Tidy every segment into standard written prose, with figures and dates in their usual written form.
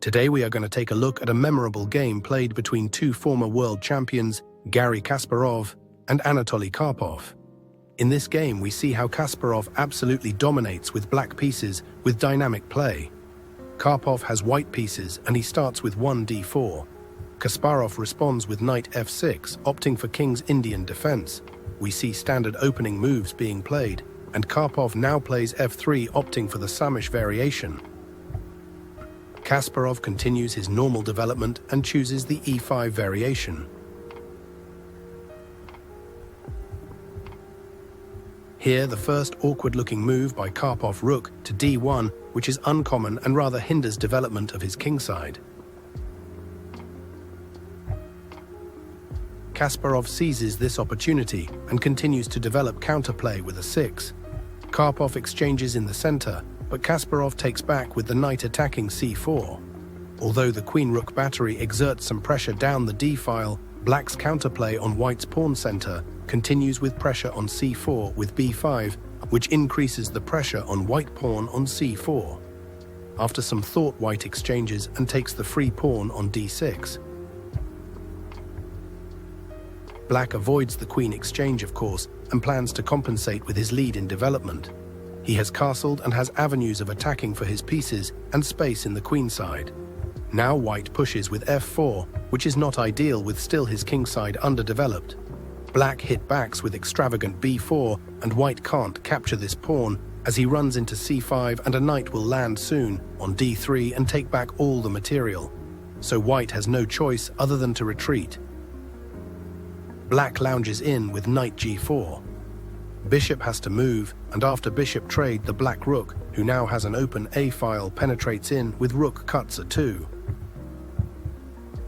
Today we are going to take a look at a memorable game played between two former world champions, Garry Kasparov and Anatoly Karpov. In this game we see how Kasparov absolutely dominates with black pieces with dynamic play. Karpov has white pieces and he starts with 1d4. Kasparov responds with knight f6, opting for king's Indian defense. We see standard opening moves being played, and Karpov now plays f3, opting for the Samish variation. Kasparov continues his normal development and chooses the e5 variation. Here, the first awkward-looking move by Karpov, rook to d1, which is uncommon and rather hinders development of his kingside. Kasparov seizes this opportunity and continues to develop counterplay with a 6. Karpov exchanges in the center, but Kasparov takes back with the knight attacking c4. Although the queen-rook battery exerts some pressure down the d-file, black's counterplay on white's pawn center continues with pressure on c4 with b5, which increases the pressure on white pawn on c4. After some thought, white exchanges and takes the free pawn on d6. Black avoids the queen exchange, of course, and plans to compensate with his lead in development. He has castled and has avenues of attacking for his pieces and space in the queenside. Now white pushes with f4, which is not ideal with still his kingside underdeveloped. Black hit backs with extravagant b4, and white can't capture this pawn as he runs into c5, and a knight will land soon on d3 and take back all the material. So white has no choice other than to retreat. Black lounges in with knight g4. Bishop has to move, and after bishop trade, the black rook, who now has an open a-file, penetrates in with rook cuts a 2.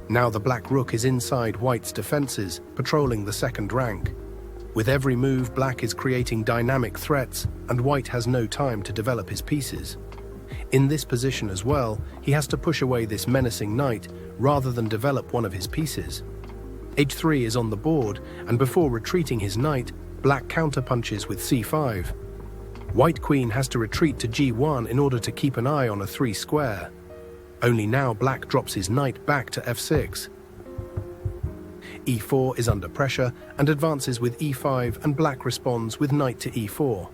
Now the black rook is inside white's defenses, patrolling the second rank. With every move, black is creating dynamic threats, and white has no time to develop his pieces. In this position as well, he has to push away this menacing knight rather than develop one of his pieces. h3 is on the board, and before retreating his knight, black counterpunches with c5. White queen has to retreat to g1 in order to keep an eye on a 3 square. Only now black drops his knight back to f6. e4 is under pressure and advances with e5, and black responds with knight to e4.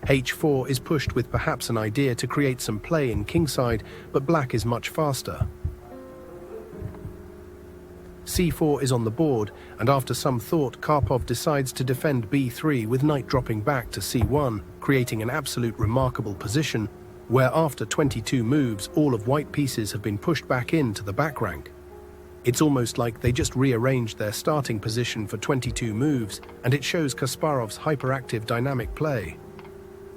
h4 is pushed with perhaps an idea to create some play in kingside, but black is much faster. c4 is on the board, and after some thought, Karpov decides to defend b3 with knight dropping back to c1, creating an absolute remarkable position where after 22 moves, all of white pieces have been pushed back into the back rank. It's almost like they just rearranged their starting position for 22 moves, and it shows Kasparov's hyperactive dynamic play.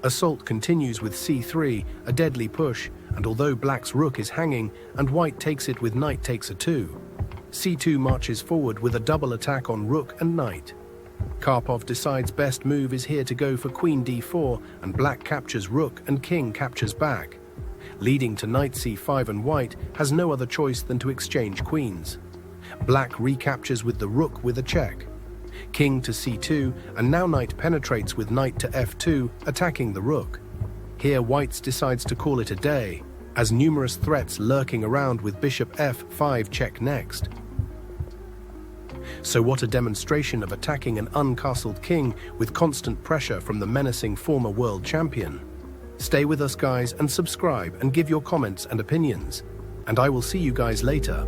Assault continues with c3, a deadly push, and although black's rook is hanging and white takes it with knight takes a 2, c2 marches forward with a double attack on rook and knight. Karpov decides best move is here to go for queen d4, and black captures rook and king captures back, leading to knight c5, and white has no other choice than to exchange queens. Black recaptures with the rook with a check. King to c2, and now knight penetrates with knight to f2, attacking the rook. Here white decides to call it a day, as numerous threats lurking around with bishop f5 check next. So what a demonstration of attacking an uncastled king with constant pressure from the menacing former world champion. Stay with us guys and subscribe and give your comments and opinions, and I will see you guys later.